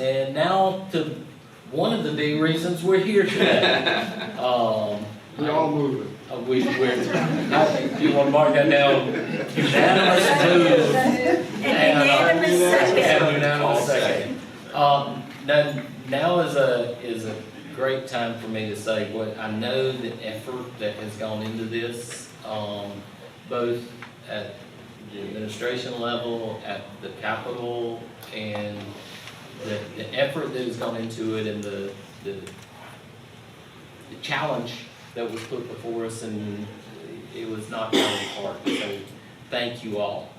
and now to one of the big reasons we're here today. We all move it. Do you want to mark that down? Unanimous move. And unanimous second. And unanimous second. Now is a great time for me to say what I know the effort that has gone into this, both at the administration level, at the Capitol, and the effort that has gone into it, and the challenge that was put before us, and it was not done in part. So thank you all.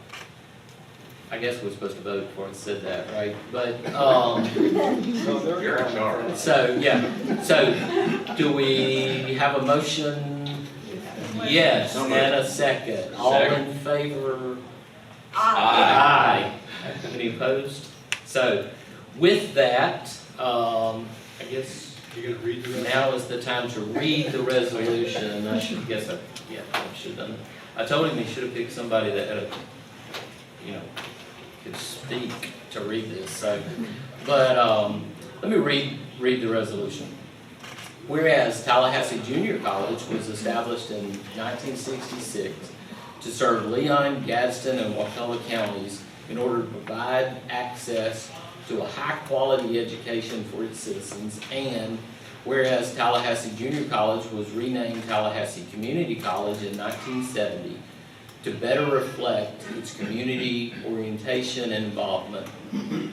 I guess we're supposed to vote before it said that, right? But You're in charge. so yeah. So do we have a motion? Yes, and a second. All in favor? Aye. Any opposed? So with that, I guess You're gonna read the now is the time to read the resolution. I should guess I should have done it. I told him he should have picked somebody that had could speak to read this. So, but let me read the resolution. Whereas Tallahassee Junior College was established in 1966 to serve Leon, Gadsden, and Wakulla counties in order to provide access to a high-quality education for its citizens, and whereas Tallahassee Junior College was renamed Tallahassee Community College in 1970 to better reflect its community orientation and involvement,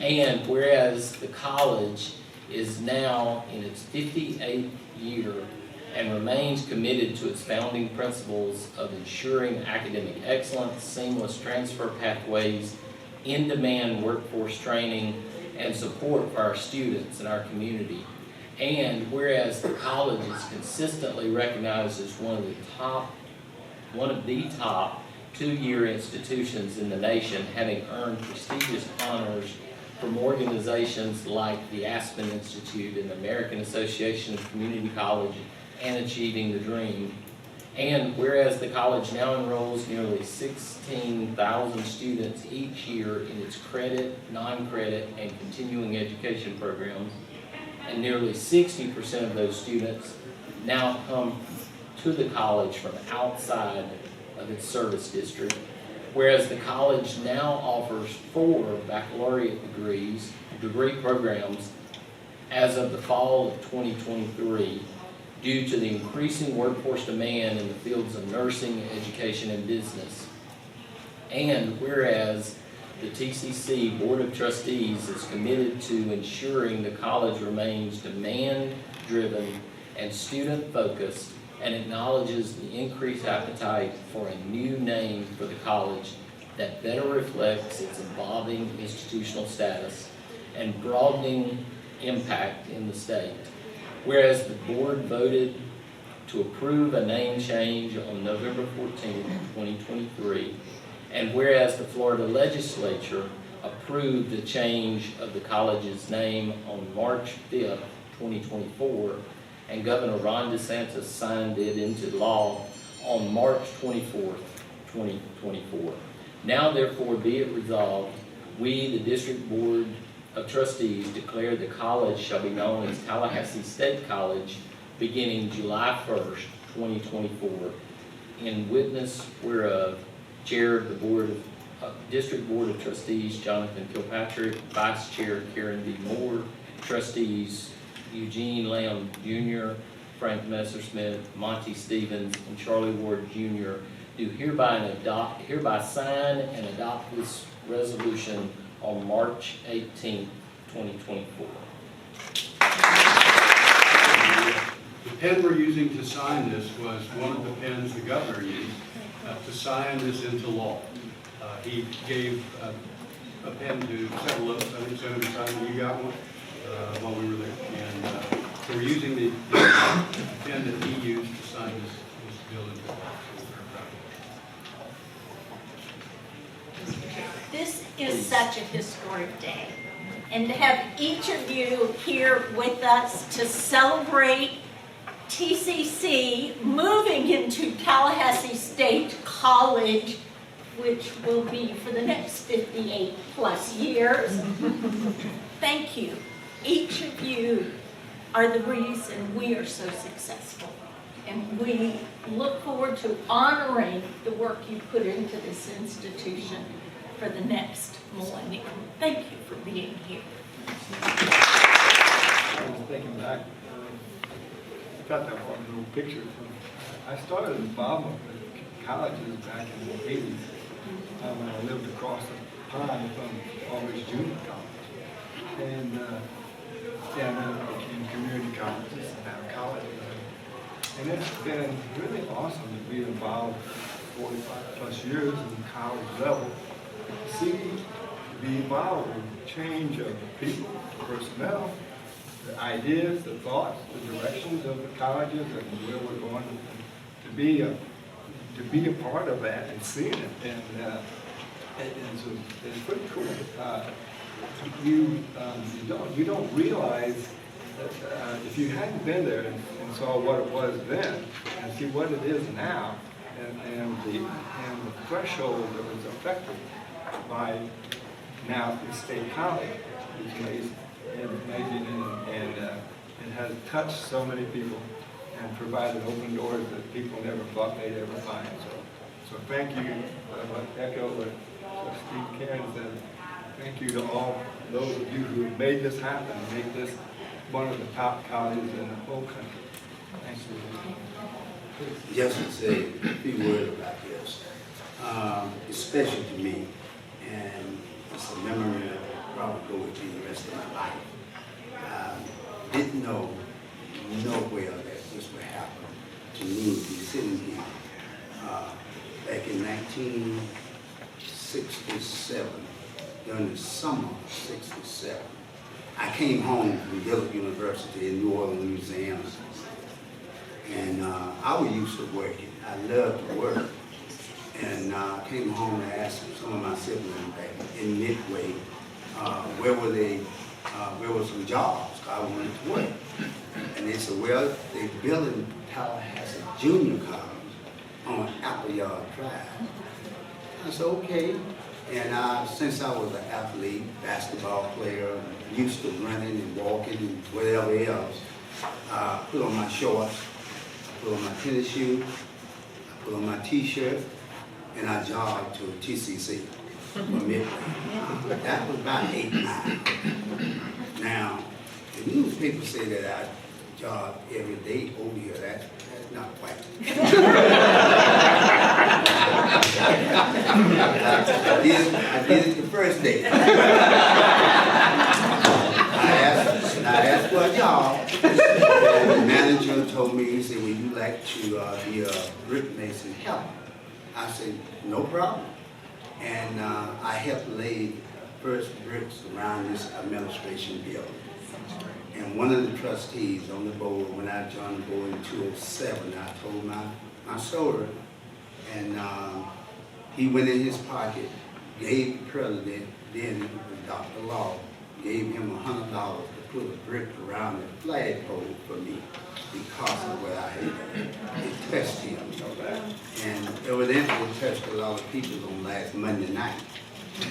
and whereas the college is now in its 58th year and remains committed to its founding principles of ensuring academic excellence, seamless transfer pathways, in-demand workforce training, and support for our students and our community. And whereas the college is consistently recognized as one of the top two-year institutions in the nation, having earned prestigious honors from organizations like the Aspen Institute and the American Association of Community College and Achieving the Dream. And whereas the college now enrolls nearly 16,000 students each year in its credit, non-credit, and continuing education programs, and nearly 60% of those students now come to the college from outside of its service district, whereas the college now offers 4 baccalaureate degree programs as of the fall of 2023 due to the increasing workforce demand in the fields of nursing, education, and business. And whereas the TCC Board of Trustees is committed to ensuring the college remains demand-driven and student-focused, and acknowledges the increased appetite for a new name for the college that better reflects its evolving institutional status and broadening impact in the state. Whereas the board voted to approve a name change on November 14, 2023, and whereas the Florida legislature approved the change of the college's name on March 5, 2024, and Governor Ron DeSantis signed it into law on March 24, 2024. Now therefore be it resolved, we, the District Board of Trustees, declare the college shall be known as Tallahassee State College beginning July 1st, 2024. In witness whereof, Chair of the District Board of Trustees, Jonathan Kilpatrick, Vice Chair, Karen B. Moore, Trustees, Eugene Lamb Jr., Frank Messersmith, Monty Stevens, and Charlie Ward Jr. do hereby sign and adopt this resolution on March 18, 2024. The pen we're using to sign this was one of the pens the governor used to sign this into law. He gave a pen to several of us. I think Senator Simon, you got one while we were there. And so we're using the pen that he used to sign this bill into law. This is such a historic day, and to have each of you here with us to celebrate TCC moving into Tallahassee State College, which will be for the next 58 plus years. Thank you each of you are the reason we are so successful. And we look forward to honoring the work you put into this institution for the next millennium. Thank you for being here. I was thinking back, I got that one little picture. I started in Obama colleges back in the 80s when I lived across the pond from Always Junior College. And then I became community colleges, now college. And it's been really awesome to be involved 45 plus years in the college level. See, be involved in the change of people, personnel, the ideas, the thoughts, the directions of the colleges and where we're going to be a part of that and seeing it. And so it's pretty cool. You don't realize that if you hadn't been there and saw what it was then and see what it is now and the threshold that was affected by now the State College is amazing. And it has touched so many people and provided open doors that people never thought they'd ever find. So thank you. I echo what Steve Karen said. Thank you to all those of you who have made this happen and make this one of the top colleges in the whole country. Thank you. Just to say a few words about this. It's special to me, and it's a memory that will probably go with me the rest of my life. Didn't know nowhere that this would happen to me, to be sitting here. Back in 1967, during the summer of '67, I came home from Dillard University in New Orleans, Louisiana. And I was used to working. I loved to work. And I came home and asked some of my siblings back in Midway, where were some jobs? I wanted to work. And they said, well, they're building Tallahassee Junior College on Appleyard Drive. I said, okay. And since I was an athlete, basketball player, used to running and walking and whatever else, I put on my shorts, I put on my tennis shoes, I put on my t-shirt, and I jogged to TCC from Midway. That was about 8 miles. Now, the newspapers say that I jog every day over here. That's not quite. I did it the first day. I asked for a job, and the manager told me, he said, would you like to be a brick mason helper? I said, no problem. And I helped lay first bricks around this administration building. And one of the trustees on the board, when I joined the board in 2007, I told my story. And he went in his pocket, gave the president, then it was Dr. Law, gave him $100 to put a brick around the flagpole for me because of what I had done. It touched him. And evidently it touched a lot of people on last Monday night.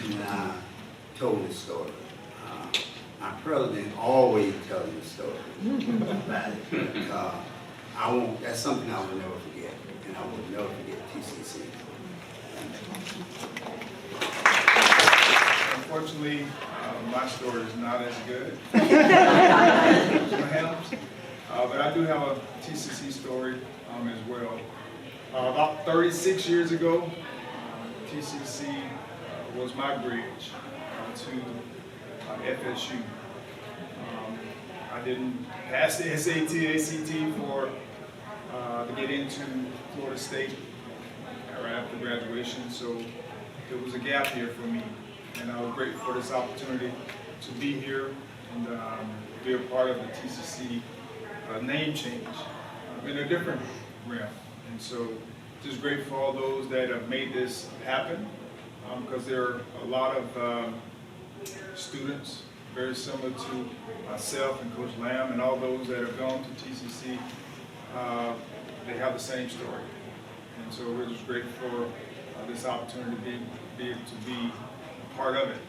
And I told this story. My president always tells me a story about it. That's something I will never forget. And I will never forget TCC. Unfortunately, my story is not as good as my Ham's, but I do have a TCC story as well. About 36 years ago, TCC was my bridge to FSU. I didn't pass the SAT, ACT to get into Florida State right after graduation, so there was a gap here for me. And I was grateful for this opportunity to be here and be a part of the TCC name change in a different realm. And so just grateful for all those that have made this happen because there are a lot of students very similar to myself and Coach Lamb and all those that have gone to TCC. They have the same story. And so we're just grateful for this opportunity to be able to be part of it.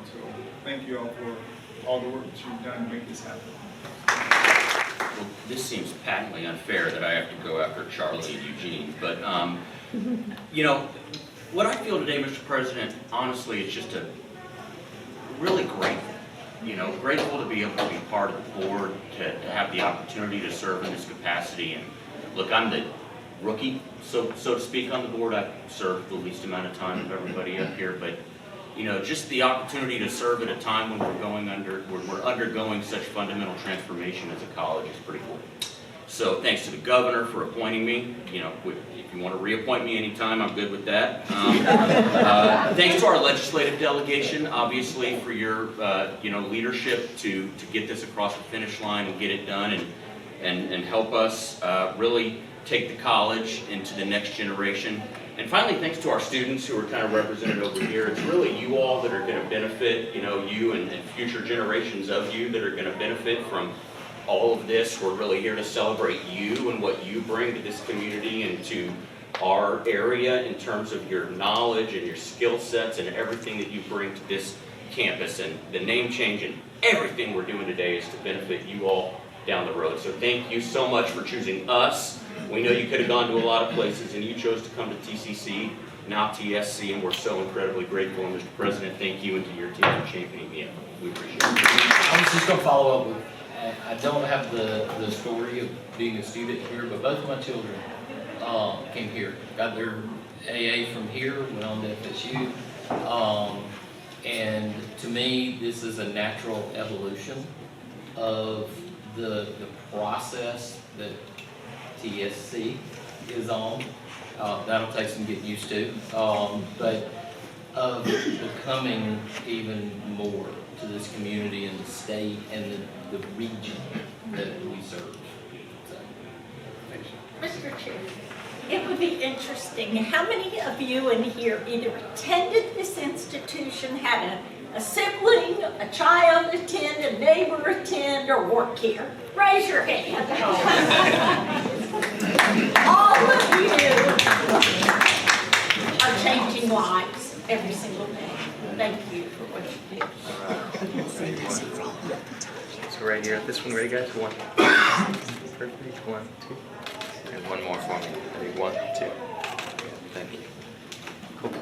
So thank you all for all the work that you've done to make this happen. Well, this seems patently unfair that I have to go after Charlie and Eugene, but, you know, what I feel today, Mr. President, honestly, is just a really grateful. You know, grateful to be able to be part of the board, to have the opportunity to serve in this capacity. And look, I'm the rookie, so to speak, on the board. I've served the least amount of time of everybody up here, but you know, just the opportunity to serve at a time when we're undergoing such fundamental transformation as a college is pretty cool. So thanks to the governor for appointing me. You know, if you want to reappoint me anytime, I'm good with that. Thanks to our legislative delegation, obviously, for your you know, leadership to get this across the finish line and get it done and help us really take the college into the next generation. And finally, thanks to our students who are kind of represented over here. It's really you all that are going to benefit, you know, you and future generations of you that are going to benefit from all of this. We're really here to celebrate you and what you bring to this community and to our area in terms of your knowledge and your skill sets and everything that you bring to this campus. And the name change and everything we're doing today is to benefit you all down the road. So thank you so much for choosing us. We know you could have gone to a lot of places and you chose to come to TCC, now TSC, and we're so incredibly grateful. And Mr. President, thank you and to your team for championing me. We appreciate it. I was just going to follow up with, I don't have the story of being a student here, but both of my children came here, got their AA from here, went on to FSU, and to me, this is a natural evolution of the process that TSC is on. That'll take some getting used to, but of becoming even more to this community and the state and the region that we serve. So, Mr. Chair, it would be interesting, how many of you in here either attended this institution, had a sibling, a child attend, a neighbor attend, or work here? Raise your hand. All of you are changing lives every single day. Thank you for what you do. So right here, this one, ready guys? 1. Perfect. 1, 2. And one more for me. Ready? 1, 2. Thank you. Cool.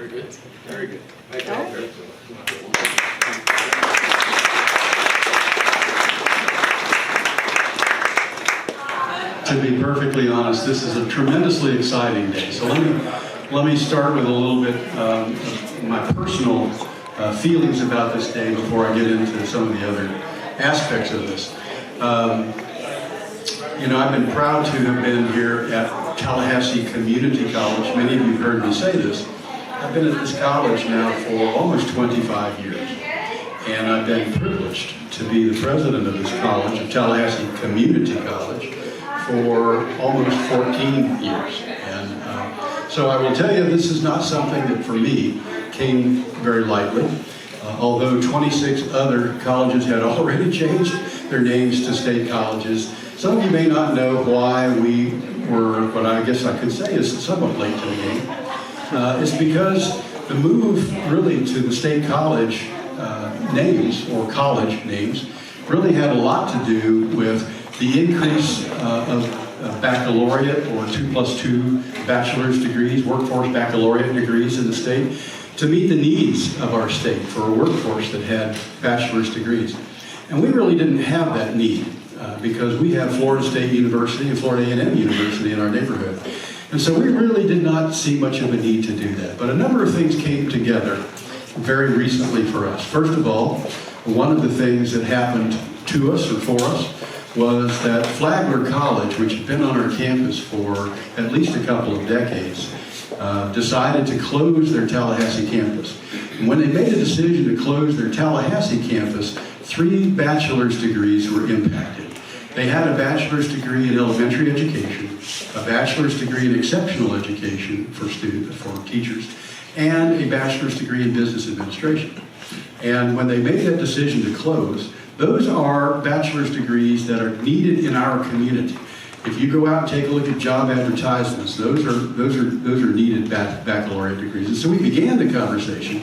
very good. Very good. Thank you. To be perfectly honest, this is a tremendously exciting day. So let me start with a little bit of my personal feelings about this day before I get into some of the other aspects of this. You know, I've been proud to have been here at Tallahassee Community College. Many of you have heard me say this. I've been at this college now for almost 25 years. And I've been privileged to be the president of this college, of Tallahassee Community College, for almost 14 years. And so I will tell you, this is not something that for me came very lightly. Although 26 other colleges had already changed their names to state colleges, some of you may not know why we were, what I guess I could say is somewhat late to the game. It's because the move really to the state college names, or college names, really had a lot to do with the increase of baccalaureate or 2+2 bachelor's degrees, workforce baccalaureate degrees in the state, to meet the needs of our state for a workforce that had bachelor's degrees. And we really didn't have that need because we have Florida State University and Florida A&M University in our neighborhood. And so we really did not see much of a need to do that. But a number of things came together very recently for us. First of all, one of the things that happened to us or for us was that Flagler College, which had been on our campus for at least a couple of decades, decided to close their Tallahassee campus. And when they made a decision to close their Tallahassee campus, 3 bachelor's degrees were impacted. They had a bachelor's degree in elementary education, a bachelor's degree in exceptional education for teachers, and a bachelor's degree in business administration. And when they made that decision to close, those are bachelor's degrees that are needed in our community. If you go out and take a look at job advertisements, those are needed baccalaureate degrees. And so we began the conversation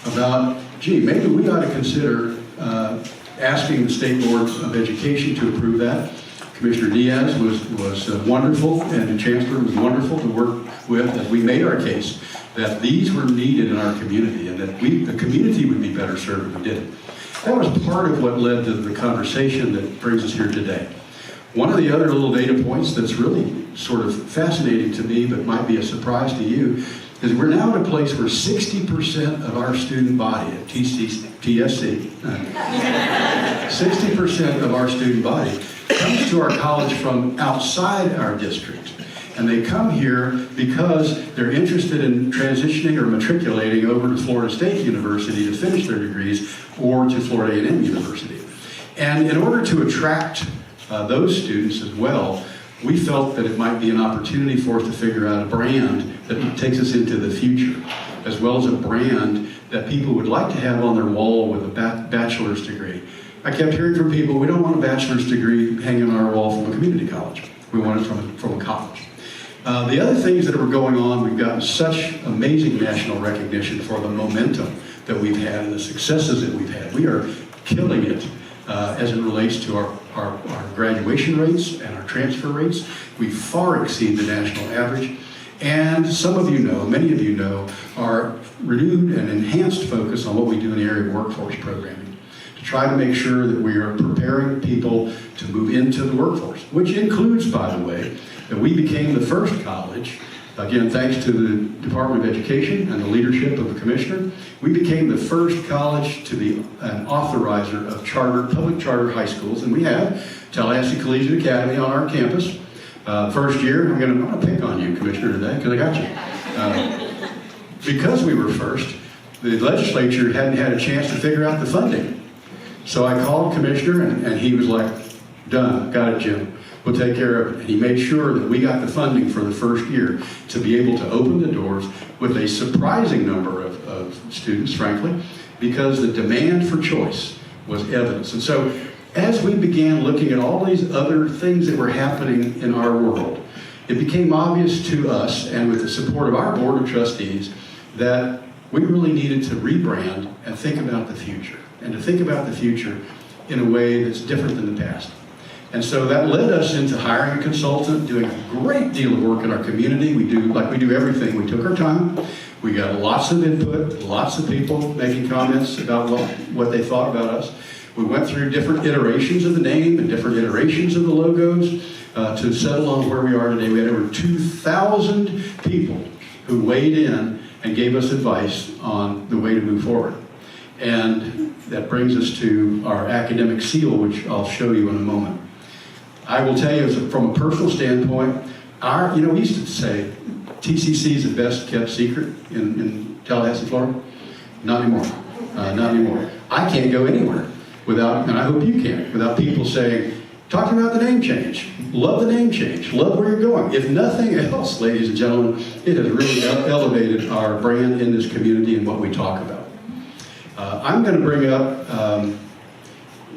about, gee, maybe we ought to consider asking the State Board of Education to approve that. Commissioner Diaz was wonderful, and the Chancellor was wonderful to work with as we made our case that these were needed in our community and that the community would be better served if we did it. That was part of what led to the conversation that brings us here today. One of the other little data points that's really sort of fascinating to me, but might be a surprise to you, is we're now at a place where 60% of our student body at TCC, 60% of our student body comes to our college from outside our district. And they come here because they're interested in transitioning or matriculating over to Florida State University to finish their degrees or to Florida A&M University. And in order to attract those students as well, we felt that it might be an opportunity for us to figure out a brand that takes us into the future, as well as a brand that people would like to have on their wall with a bachelor's degree. I kept hearing from people, we don't want a bachelor's degree hanging on our wall from a community college. We want it from a college. The other things that were going on, we've gotten such amazing national recognition for the momentum that we've had and the successes that we've had. We are killing it as it relates to our graduation rates and our transfer rates. We far exceed the national average. And some of you know, many of you know, our renewed and enhanced focus on what we do in the area of workforce programming to try to make sure that we are preparing people to move into the workforce, which includes, by the way, that we became the first college, again, thanks to the Department of Education and the leadership of the commissioner, we became the first college to be an authorizer of public charter high schools, and we have Tallahassee Collegiate Academy on our campus. First year, I'm gonna pick on you, Commissioner, today, because I got you. Because we were first, the legislature hadn't had a chance to figure out the funding. So I called Commissioner, and he was like, done, got it, Jim. We'll take care of it. And he made sure that we got the funding for the first year to be able to open the doors with a surprising number of students, frankly, because the demand for choice was evidence. And so as we began looking at all these other things that were happening in our world, it became obvious to us, and with the support of our Board of Trustees, that we really needed to rebrand and think about the future, and to think about the future in a way that's different than the past. And so that led us into hiring a consultant, doing a great deal of work in our community. We do everything. We took our time. We got lots of input, lots of people making comments about what they thought about us. We went through different iterations of the name and different iterations of the logos to settle on where we are today. We had over 2,000 people who weighed in and gave us advice on the way to move forward. And that brings us to our academic seal, which I'll show you in a moment. I will tell you, from a personal standpoint, we used to say TCC is the best kept secret in Tallahassee, Florida. Not anymore. Not anymore. I can't go anywhere without, and I hope you can't, without people saying, talking about the name change. Love the name change. Love where you're going. If nothing else, ladies and gentlemen, it has really elevated our brand in this community and what we talk about. I'm going to bring up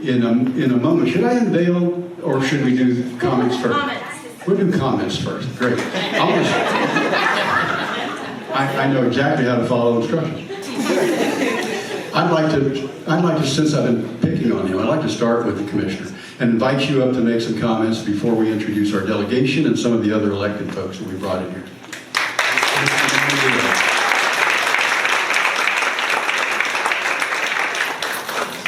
in a moment. Should I unveil or should we do comments first? We'll do comments first. Great. I know exactly how to follow instructions. I'd like to, since I've been picking on you, I'd like to start with the commissioner and invite you up to make some comments before we introduce our delegation and some of the other elected folks that we brought in here.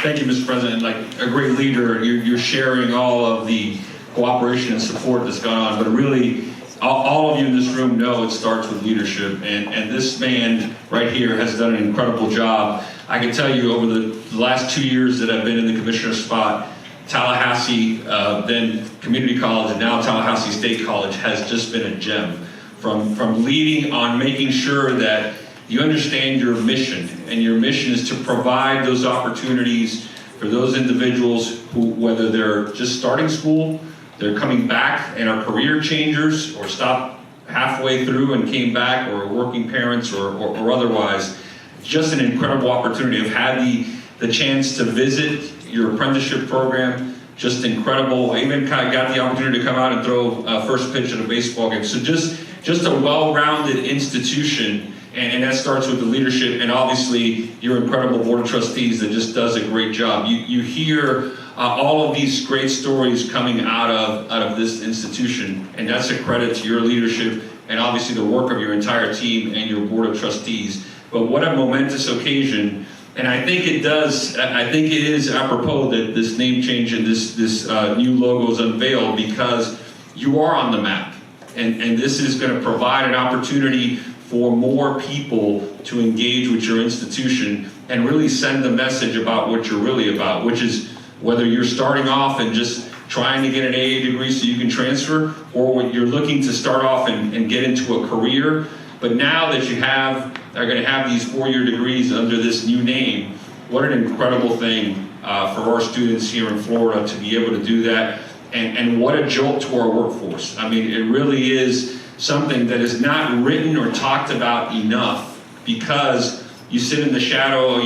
Thank you, Mr. President. Like a great leader, you're sharing all of the cooperation and support that's gone on, but really, all of you in this room know it starts with leadership, and this man right here has done an incredible job. I can tell you over the last 2 years that I've been in the commissioner's spot, Tallahassee, then Community College, and now Tallahassee State College has just been a gem. From leading on making sure that you understand your mission, and your mission is to provide those opportunities for those individuals who, whether they're just starting school, they're coming back and are career changers, or stopped halfway through and came back, or working parents, or otherwise. It's just an incredible opportunity. I've had the chance to visit your apprenticeship program, just incredible. I even kind of got the opportunity to come out and throw first pitch at a baseball game. So just a well-rounded institution And that starts with the leadership and obviously your incredible Board of Trustees that just does a great job. You hear all of these great stories coming out of this institution, and that's a credit to your leadership and obviously the work of your entire team and your Board of Trustees. But what a momentous occasion. And I think it is apropos that this name change and this new logo is unveiled because you are on the map. And this is going to provide an opportunity for more people to engage with your institution and really send the message about what you're really about, which is whether you're starting off and just trying to get an AA degree so you can transfer, or when you're looking to start off and get into a career. But now that you are going to have these 4-year degrees under this new name, what an incredible thing for our students here in Florida to be able to do that. And what a jolt to our workforce. I mean, it really is something that is not written or talked about enough because you sit in the shadow,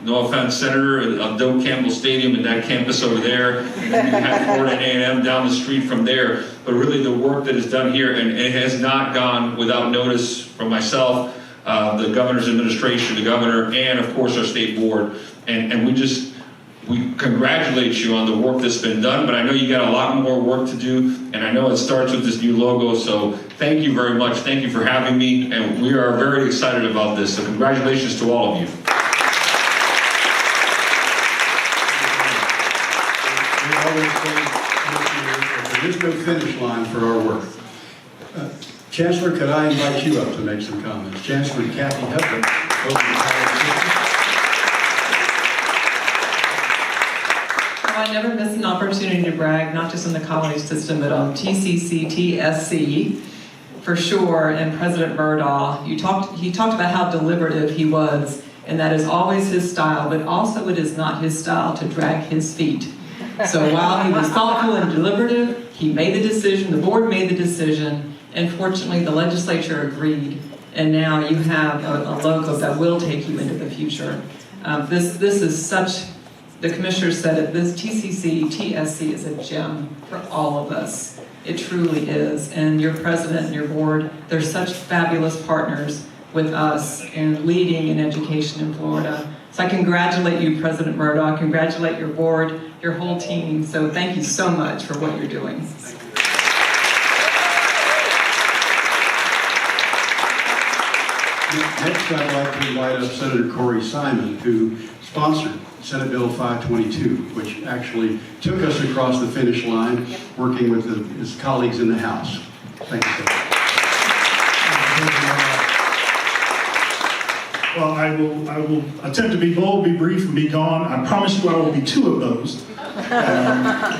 no offense, Senator, of Doak Campbell Stadium and that campus over there, and then you have Florida A&M down the street from there. But really the work that is done here, and it has not gone without notice from myself, the governor's administration, the governor, and of course our state board. And we congratulate you on the work that's been done, but I know you got a lot more work to do, and I know it starts with this new logo, so thank you very much. Thank you for having me, and we are very excited about this, so congratulations to all of you. We always say there is no finish line for our work. Chancellor, could I invite you up to make some comments? Chancellor Kathy Hudson, over the Tallahassee. I never miss an opportunity to brag, not just on the college system, but on TCC, TSC, for sure, and President Murdaugh. He talked about how deliberative he was, and that is always his style, but also it is not his style to drag his feet. So while he was thoughtful and deliberative, he made the decision, the board made the decision, and fortunately the legislature agreed, and now you have a logo that will take you into the future. This is such, the commissioner said it, this TCC, TSC is a gem for all of us. It truly is. And your president and your board, they're such fabulous partners with us in leading in education in Florida. So I congratulate you, President Murdaugh, congratulate your board, your whole team. So thank you so much for what you're doing. Next, I'd like to invite up Senator Corey Simon, who sponsored Senate Bill 522, which actually took us across the finish line, working with his colleagues in the House. Thank you, sir. Well, I will attempt to be bold, be brief, and be gone. I promise you I will be two of those.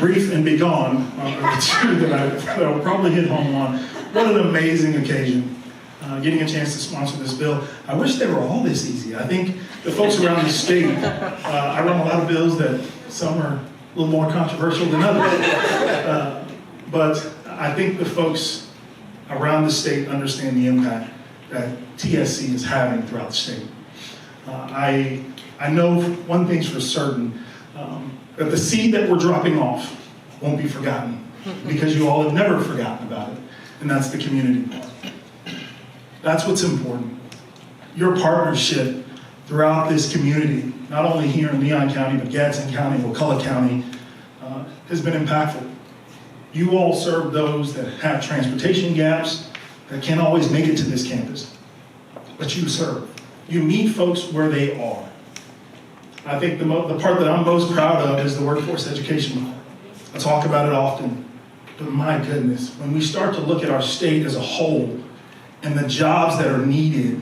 Brief and be gone are the two that I will probably hit home on. What an amazing occasion. Getting a chance to sponsor this bill. I wish they were all this easy. I think the folks around the state, I run a lot of bills that some are a little more controversial than others. But I think the folks around the state understand the impact that TSC is having throughout the state. I know one thing's for certain, that the seed that we're dropping off won't be forgotten, because you all have never forgotten about it, and that's the community part. That's what's important. Your partnership throughout this community, not only here in Leon County, but Gadsden County, McCulloch County, has been impactful. You all serve those that have transportation gaps, that can't always make it to this campus, but you serve. You meet folks where they are. I think the part that I'm most proud of is the workforce education part. I talk about it often, but my goodness, when we start to look at our state as a whole, and the jobs that are needed,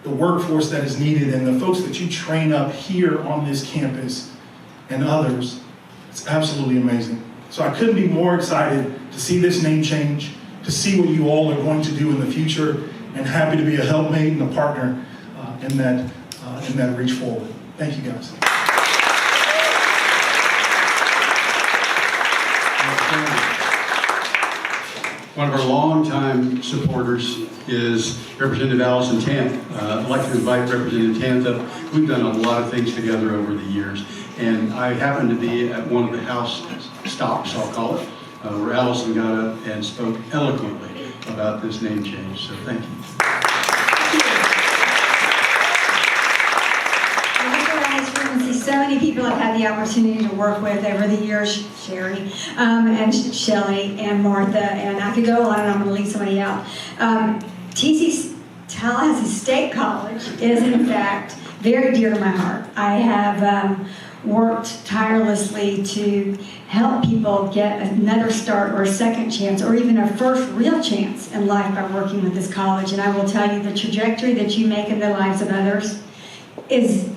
the workforce that is needed, and the folks that you train up here on this campus and others, it's absolutely amazing. So I couldn't be more excited to see this name change, to see what you all are going to do in the future, and happy to be a helpmate and a partner in that reach forward. Thank you, guys. One of our longtime supporters is Representative Allison Tant. I'd like to invite Representative Tant up. We've done a lot of things together over the years, and I happened to be at one of the House stops, I'll call it, where Allison got up and spoke eloquently about this name change, so thank you. many people I've had the opportunity to work with over the years, Sherry, and Shelley, and Martha, and I could go on and I'm going to leave somebody out. Tallahassee State College is, in fact, very dear to my heart. I have worked tirelessly to help people get another start or a second chance or even a first real chance in life by working with this college. And I will tell you, the trajectory that you make in the lives of others is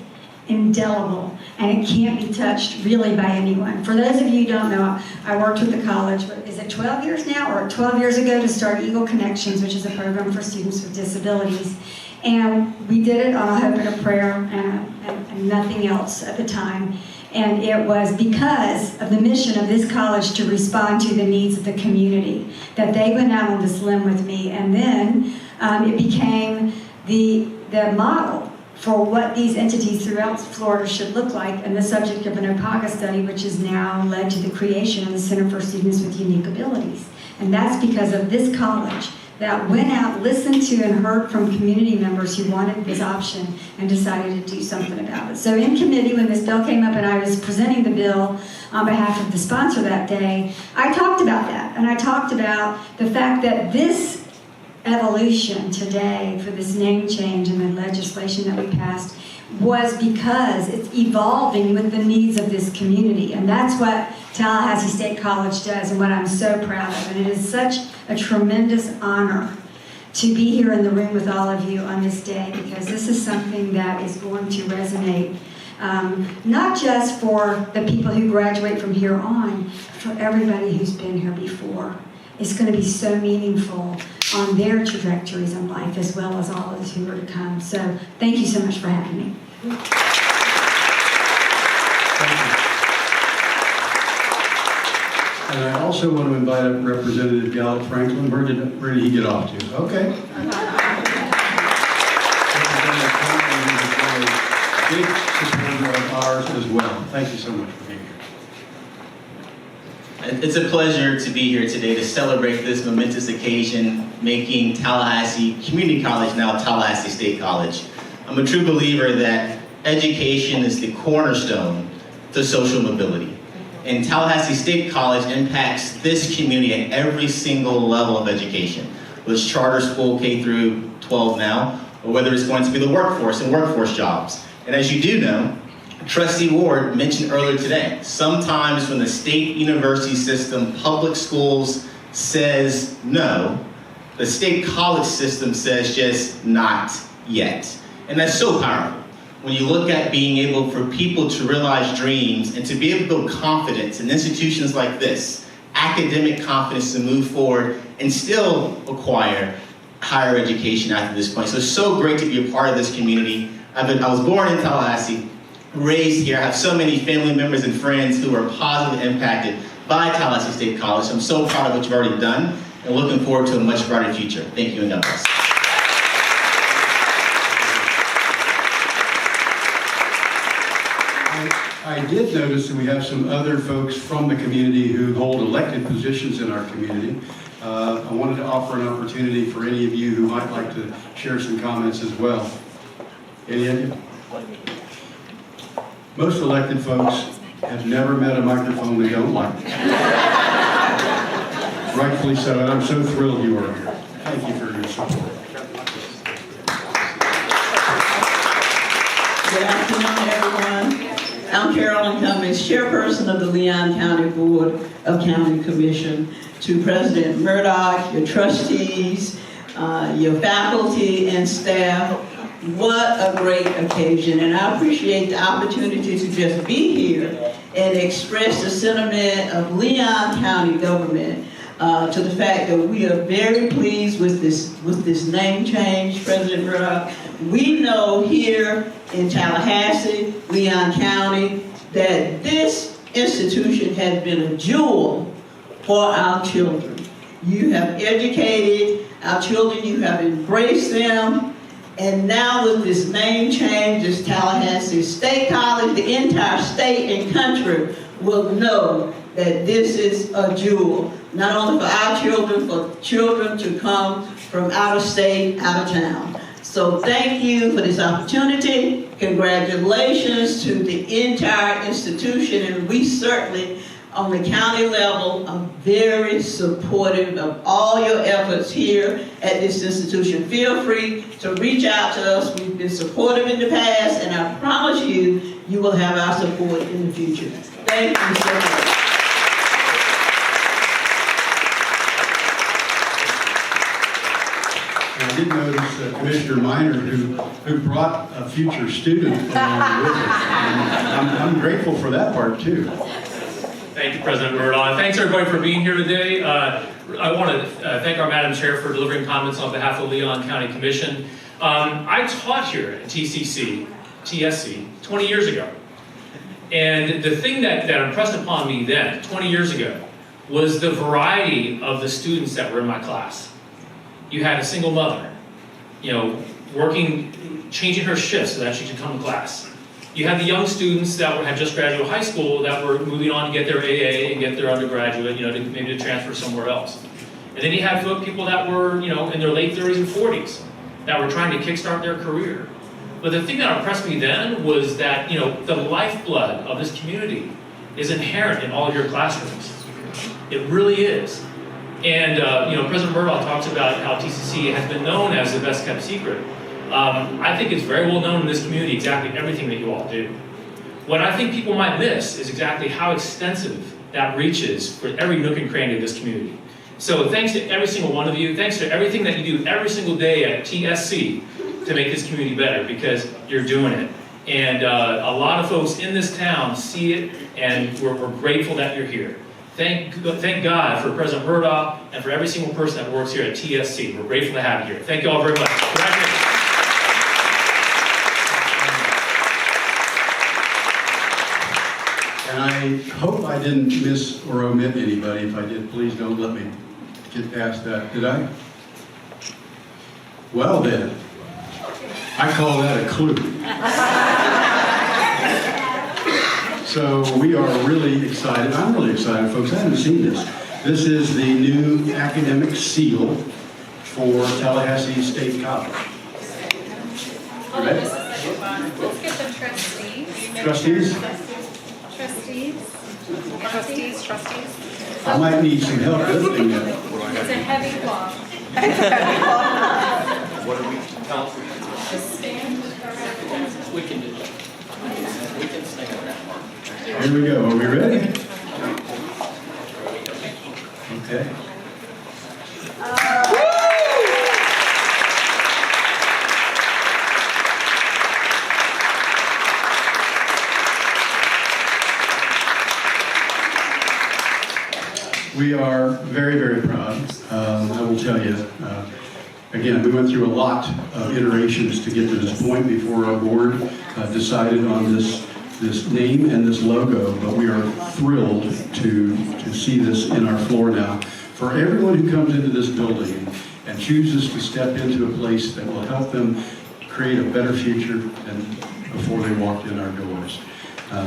indelible, and it can't be touched really by anyone. For those of you who don't know, I worked with the college, is it 12 years now, or 12 years ago, to start Eagle Connections, which is a program for students with disabilities. And we did it on a hope and a prayer and nothing else at the time. And it was because of the mission of this college to respond to the needs of the community that they went out on this limb with me. And then it became the model for what these entities throughout Florida should look like, and the subject of an OPAGA study, which has now led to the creation of the Center for Students with Unique Abilities. And that's because of this college that went out, listened to, and heard from community members who wanted this option and decided to do something about it. So in committee, when this bill came up and I was presenting the bill on behalf of the sponsor that day, I talked about that. And I talked about the fact that this evolution today for this name change and the legislation that we passed was because it's evolving with the needs of this community. And that's what Tallahassee State College does and what I'm so proud of. And it is such a tremendous honor to be here in the room with all of you on this day, because this is something that is going to resonate not just for the people who graduate from here on, for everybody who's been here before. It's going to be so meaningful on their trajectories in life, as well as all of us who are to come. So thank you so much for having me. And I also want to invite up Representative Gallup Franklin. Where did he get off to? Okay. Representative Franklin is a big supporter of ours as well. Thank you so much for being here. It's a pleasure to be here today to celebrate this momentous occasion, making Tallahassee Community College now Tallahassee State College. I'm a true believer that education is the cornerstone to social mobility. And Tallahassee State College impacts this community at every single level of education, whether it's charter school K through 12 now, or whether it's going to be the workforce and workforce jobs. And as you do know, Trustee Ward mentioned earlier today, sometimes when the state university system, public schools, says no, the state college system says just not yet. And that's so powerful. When you look at being able for people to realize dreams and to be able to build confidence in institutions like this, academic confidence to move forward and still acquire higher education after this point. So it's so great to be a part of this community. I was born in Tallahassee, raised here. I have so many family members and friends who are positively impacted by Tallahassee State College. I'm so proud of what you've already done and looking forward to a much brighter future. Thank you and God bless. I did notice that we have some other folks from the community who hold elected positions in our community. I wanted to offer an opportunity for any of you who might like to share some comments as well. Any of you? Most elected folks have never met a microphone they don't like. Rightfully so, and I'm so thrilled you are here. Thank you for your support. Good afternoon, everyone. I'm Carolyn Cummings, chairperson of the Leon County Board of County Commission. To President Murdoch, your trustees, your faculty and staff, what a great occasion. And I appreciate the opportunity to just be here and express the sentiment of Leon County government to the fact that we are very pleased with this name change, President Murdoch. We know here in Tallahassee, Leon County, that this institution has been a jewel for our children. You have educated our children, you have embraced them, and now with this name change, this Tallahassee State College, the entire state and country will know that this is a jewel, not only for our children, for children to come from out of state, out of town. So thank you for this opportunity. Congratulations to the entire institution, and we certainly, on the county level, are very supportive of all your efforts here at this institution. Feel free to reach out to us. We've been supportive in the past, and I promise you, you will have our support in the future. Thank you so much. I did notice Commissioner Minor who brought a future student along with us. And I'm grateful for that part too. Thank you, President Murdaugh. And thanks everybody for being here today. I want to thank our Madam Chair for delivering comments on behalf of the Leon County Commission. I taught here at TCC, TSC, 20 years ago. And the thing that impressed upon me then, 20 years ago, was the variety of the students that were in my class. You had a single mother, working, changing her shifts so that she could come to class. You had the young students that had just graduated high school that were moving on to get their AA and get their undergraduate, maybe to transfer somewhere else. And then you had people that were, in their late 30s and 40s that were trying to kickstart their career. But the thing that impressed me then was that, the lifeblood of this community is inherent in all of your classrooms. It really is. And, President Murdaugh talks about how TCC has been known as the best kept secret. I think it's very well known in this community exactly everything that you all do. What I think people might miss is exactly how extensive that reach is for every nook and cranny of this community. So thanks to every single one of you. Thanks to everything that you do every single day at TSC to make this community better, because you're doing it. And a lot of folks in this town see it, and we're grateful that you're here. Thank God for President Murdaugh and for every single person that works here at TSC. We're grateful to have you here. Thank you all very much. Congratulations. And I hope I didn't miss or omit anybody. If I did, please don't let me get past that. Did I? Well then, I call that a clue. So we are really excited. I'm really excited, folks. I haven't seen this. This is the new academic seal for Tallahassee State College. Right? Let's get the trustees. Trustees? Trustees. I might need some help lifting that. It's a heavy cloth. What are we? Just stand. We can do that. We can stand that part. Here we go. Are we ready? Okay. We are very, very proud. I will tell you, again, we went through a lot of iterations to get to this point before our board decided on this name and this logo, but we are thrilled to see this in our floor now. For everyone who comes into this building and chooses to step into a place that will help them create a better future than before they walked in our doors.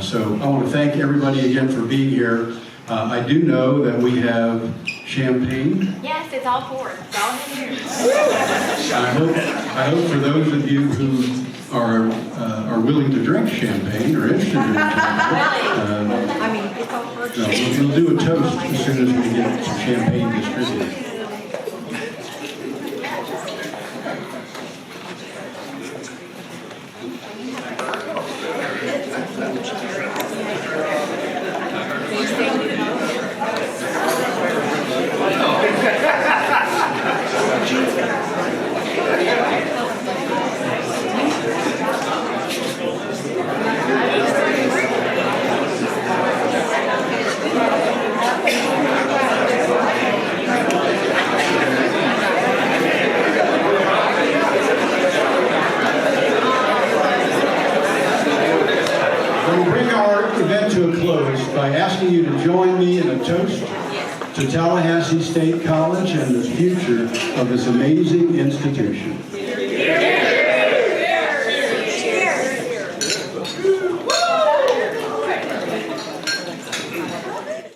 So I want to thank everybody again for being here. I do know that we have champagne. Yes, it's all poured. It's all in here. I hope for those of you who are willing to drink champagne or interested in champagne. It's all poured. No, we'll do a toast as soon as we get some champagne distributed. By asking you to join me in a toast to Tallahassee State College and the future of this amazing institution.